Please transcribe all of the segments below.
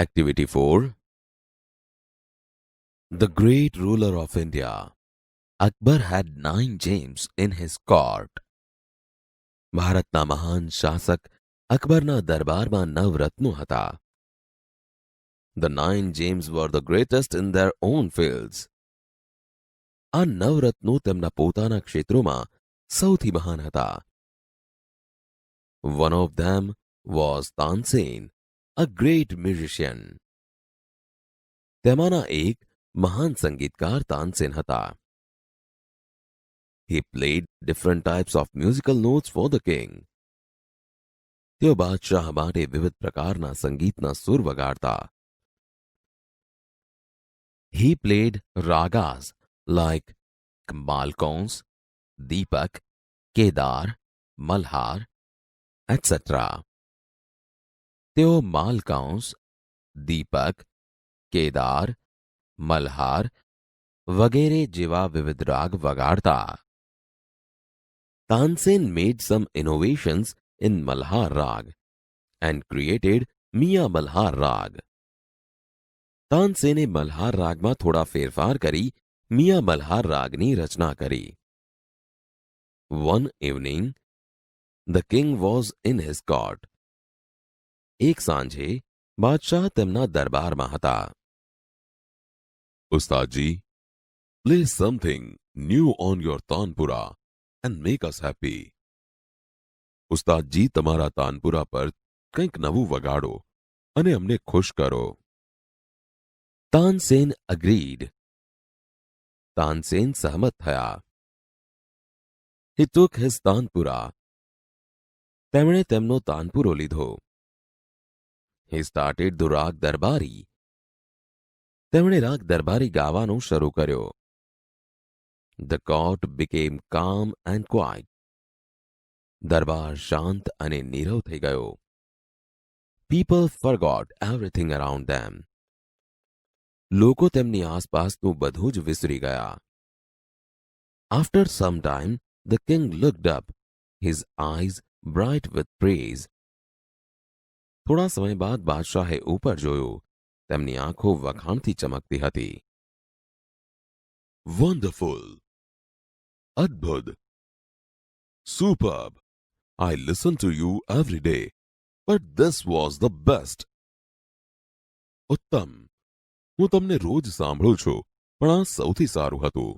Activity 4. The great ruler of India, Akbar had 9 gems in his court. ભારતના મહાન શાસક અકબરના દરબારમાં 9 રત્નો હતા. The 9 gems were the greatest in their own fields. આ 9 રત્નો તેમના પોતાના ક્ષેત્રોમાં સૌથી મહાન હતા. One of them was Tansen, a great musician. તેમાંના એક મહાન સંગીતકાર તાનસેન હતા. He played different types of musical notes for the king. તેઓ બાદશાહ માટે વિવિધ પ્રકારના સંગીતના સુર વગાડતા. He played ragas like Malkauns, Deepak, Kedar, Malhar, etc. તેઓ માલકાંસ, દીપક, કેદાર, મલ્હાર વગેરે જેવા વિવિધ રાગ વગાડતા. Tansen made some innovations in Malhar Rag and created Mia Malhar Rag. તાનસેને Malhar રાગમાં થોડા ફેરફાર કરી મિયા મલ્હાર રાગની રચના કરી. One evening, the king was in his court. એક સાંજે બાદશાહ તેમના દરબારમાં હતા. Ustadji, play something new on your tanpura and make us happy. ઉસ્તાદજી તમારા તાનપુરા પર કંઈક નવું વગાડો અને અમને ખુશ કરો. તાનસેન agreed. તાનસેન સહમત થયા. He took his tanpura. તેમણે તેમનો તાનપુરો લીધો. He started the રાગ દરબારી. તેમણે રાગ દરબારી ગાવાનું શરૂ કર્યો. The court became calm and quiet. દરબાર શાંત અને નીરવ થઈ ગયો. People forgot everything around them. લોકો તેમની આસપાસનું બધું જ વિસરી ગયા. After some time, the king looked up, his eyes bright with praise. થોડા સમય બાદ બાદશાહે ઉપર જોયું. તેમની આંખો વખાણથી ચમકતી હતી. Wonderful! અદ્ભુત! Superb! I listen to you every day, but this was the best. ઉત્તમ! હું તમને રોજ સાંભળું છું, પણ આ સૌથી સારું હતું.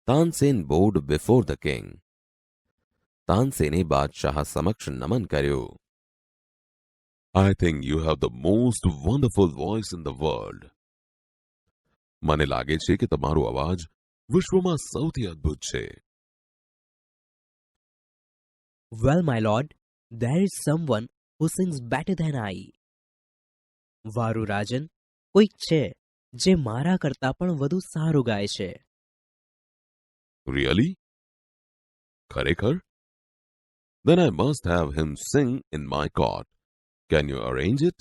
Tansen bowed before the king. તાનસેને બાદશાહ સમક્ષ નમન કર્યું. I think you have the most wonderful voice in the world. મને લાગે છે કે તમારો અવાજ વિશ્વમાં સૌથી અદ્ભુત છે. Well, my lord, there is someone who sings better than I. વારુ રાજન, કોઈક છે જે મારા કરતા પણ વધુ સારું ગાય છે. Really? ખરેખર? Then I must have him sing in my court. Can you arrange it?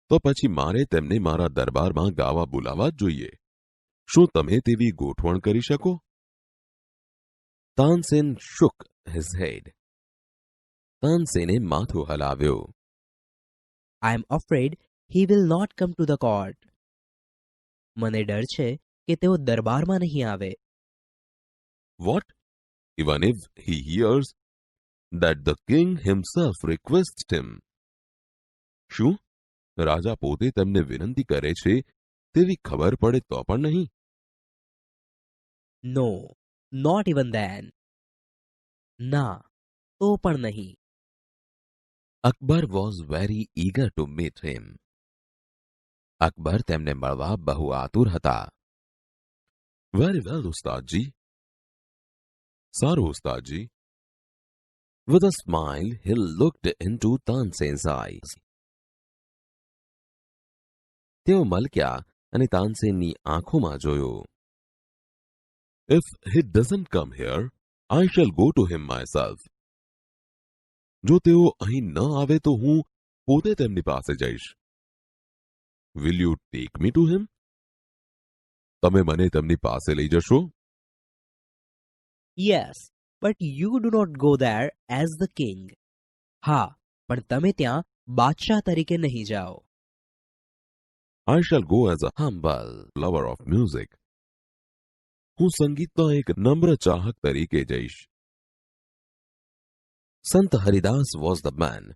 તો પછી મારે તેમને મારા દરબારમાં ગાવા બોલાવવા જ જોઈએ. શું તમે તેવી ગોઠવણ કરી શકો? Tansen shook his head. તાનસેને માથું હલાવ્યું. I am afraid he will not come to the court. મને ડર છે કે તેઓ દરબારમાં નહીં આવે. What? Even if he hears that the king himself requests him? શું? રાજા પોતે તેમને વિનંતી કરે છે તેવી ખબર પડે તો પણ નહીં? No, not even then. ના, તો પણ નહીં. Akbar was very eager to meet him. Akbar તેમને મળવા બહુ આતુર હતા. Very well, ઉસ્તાદજી. સારું, ઉસ્તાદજી. With a smile, he looked into Tansen's eyes. તેઓ મલક્યા અને તાનસેનની આંખોમાં જોયું. If he doesn't come here, I shall go to him myself. જો તેઓ અહીં ન આવે તો હું પોતે તેમની પાસે જઈશ. Will you take me to him? તમે મને તેમની પાસે લઈ જશો? Yes, but you do not go there as the king. હા, પણ તમે ત્યાં બાદશાહ તરીકે નહીં જાઓ. I shall go as a humble lover of music. હું સંગીતનો એક નમ્ર ચાહક તરીકે જઈશ. સંત હરિદાસ વોઝ ધ મેન.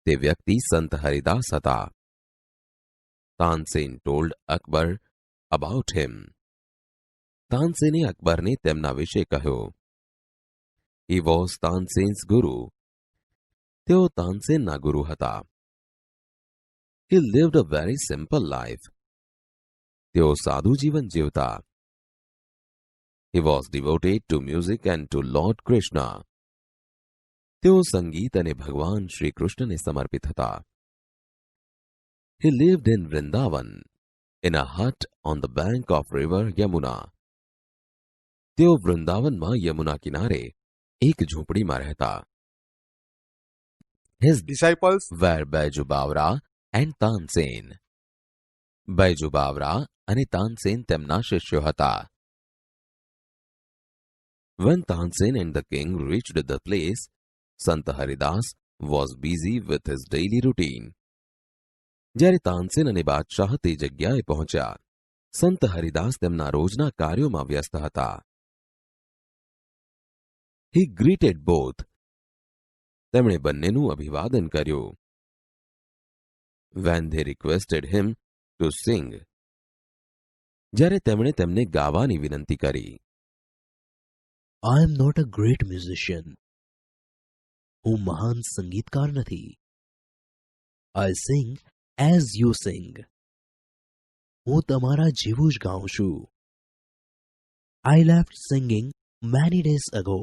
તે વ્યક્તિ સંત હરિદાસ હતા. તાનસેન ટોલ્ડ અકબર અબાઉટ હિમ. તાનસેને અકબરને તેમના વિશે કહ્યું. હી વોઝ તાનસેન્સ ગુરુ. તેઓ તાનસેનના ગુરુ હતા. He lived a very simple life. તેઓ સાદું જીવન જીવતા. He was devoted to music and to Lord Krishna. તેઓ સંગીત અને ભગવાન શ્રી કૃષ્ણને સમર્પિત હતા. He lived in Vrindavan in a hut on the bank of river Yamuna. તેઓ વૃંદાવનમાં યમુના કિનારે એક ઝૂંપડીમાં રહેતા. His disciples were Baiju Bawra and Tansen. Baiju Bawra અને તાનસેન તેમના શિષ્યો હતા. When Tansen and the king reached the place, Sant Haridas was busy with his daily routine. જ્યારે તાનસેન અને બાદશાહ તે જગ્યાએ પહોંચ્યા, સંત હરિદાસ તેમના રોજના કાર્યોમાં વ્યસ્ત હતા. He greeted both. તેમણે બંનેનું અભિવાદન કર્યું. When they requested him to sing. જ્યારે તેમણે તેમને ગાવાની વિનંતી કરી. I am not a great musician. હું મહાન સંગીતકાર નથી. I sing as you sing. હું તમારા જેવું જ ગાઉં છું. I left singing many days ago.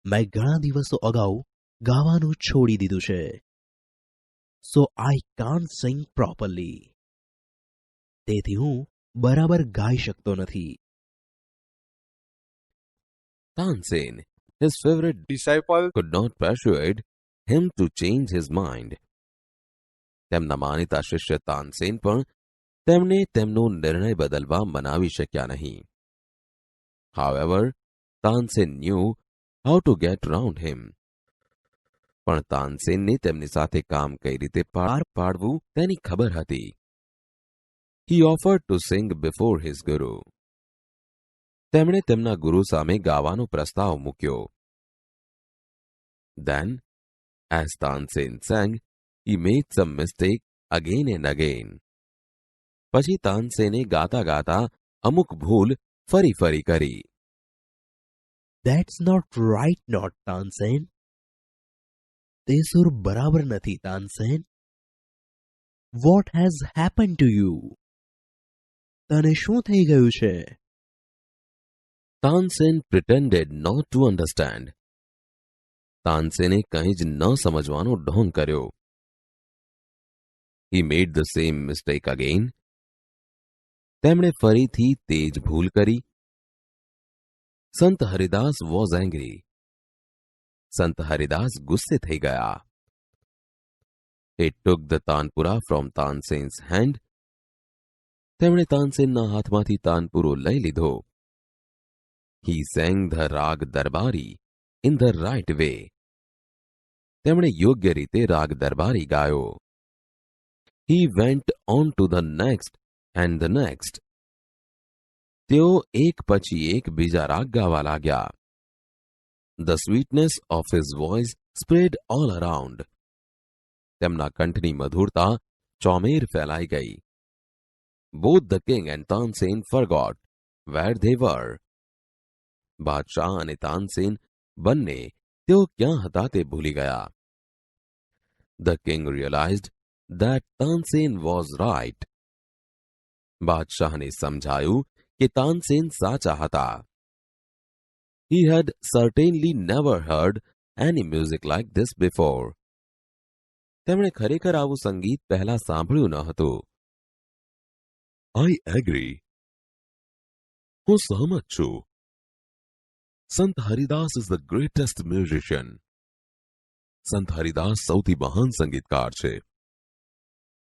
મેં ઘણા દિવસો અગાઉ ગાવાનું છોડી દીધું છે. So I can't sing properly. તેથી હું બરાબર ગાઈ શકતો નથી. Tansen, his favorite disciple could not persuade him to change his mind. તેમના માનીતા શિષ્ય તાનસેન પણ તેમને તેમનો નિર્ણય બદલવા મનાવી શક્યા નહીં. However, Tansen knew how to get round him. પણ તાનસેનને તેમની સાથે કામ કઈ રીતે પાર પાડવું તેની ખબર હતી. He offered to sing before his guru. તેમણે તેમના ગુરુ સામે ગાવાનો પ્રસ્તાવ મૂક્યો. Then, as Tansen sang, he made some mistake again and again. પછી તાનસેને ગાતા ગાતા અમુક ભૂલ ફરી ફરી કરી. That's not right note, Tansen. તે સુર બરાબર નથી, Tansen. What has happened to you? તને શું થઈ ગયું છે? Tansen pretended not to understand. તાનસેને કંઈ જ ન સમજવાનો ઢોંગ કર્યો. He made the same mistake again. તેમણે ફરીથી તે જ ભૂલ કરી. સંત હરિદાસ was angry. સંત હરિદાસ ગુસ્સે થઈ ગયા. He took the tanpura from Tansen's hand. તેમણે તાનસેનના હાથમાંથી તાનપુરો લઈ લીધો. He sang the રાગ દરબારી in the right way. તેમણે યોગ્ય રીતે રાગ દરબારી ગાયો. He went on to the next and the next. તેઓ એક પછી એક બીજા રાગ ગાવા લાગ્યા. The sweetness of his voice spread all around. તેમના કંઠની મધુરતા ચોમેર ફેલાઈ ગઈ. Both the king and Tansen forgot where they were. બાદશાહ અને તાનસેન બંને તેઓ ક્યાં હતા તે ભૂલી ગયા. The king realized that Tansen was right. બાદશાહને સમજાયું કે તાનસેન સાચા હતા. He had certainly never heard any music like this before. તેમણે ખરેખર આવું સંગીત પહેલા સાંભળ્યું ન હતું. I agree. હું સહમત છું. સંત Haridas is the greatest musician. સંત હરિદાસ સૌથી મહાન સંગીતકાર છે.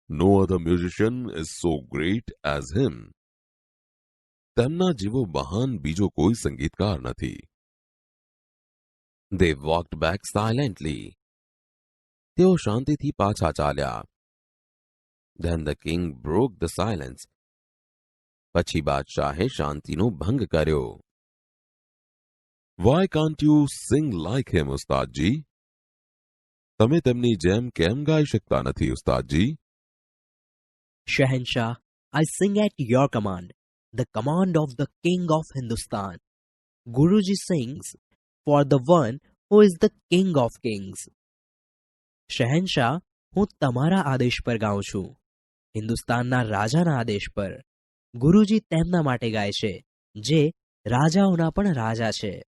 No other musician is so great as him. તેમના જેવો મહાન બીજો કોઈ સંગીતકાર નથી. They walked back silently. તેઓ શાંતિથી પાછા ચાલ્યા. Then the king broke the silence. પછી બાદશાહે શાંતિનો ભંગ કર્યો. Why can't you sing like him, ઉસ્તાદજી? તમે તેમની જેમ કેમ ગાઈ શકતા નથી, ઉસ્તાદજી? Shahenshah, I sing at your command, the command of the King of Hindustan. Guruji sings for the one who is the King of Kings. શહેનશાહ, હું તમારા આદેશ પર ગાઉં છું, હિન્દુસ્તાનના રાજાના આદેશ પર. ગુરુજી તેમના માટે ગાય છે જે રાજાઓના પણ રાજા છે.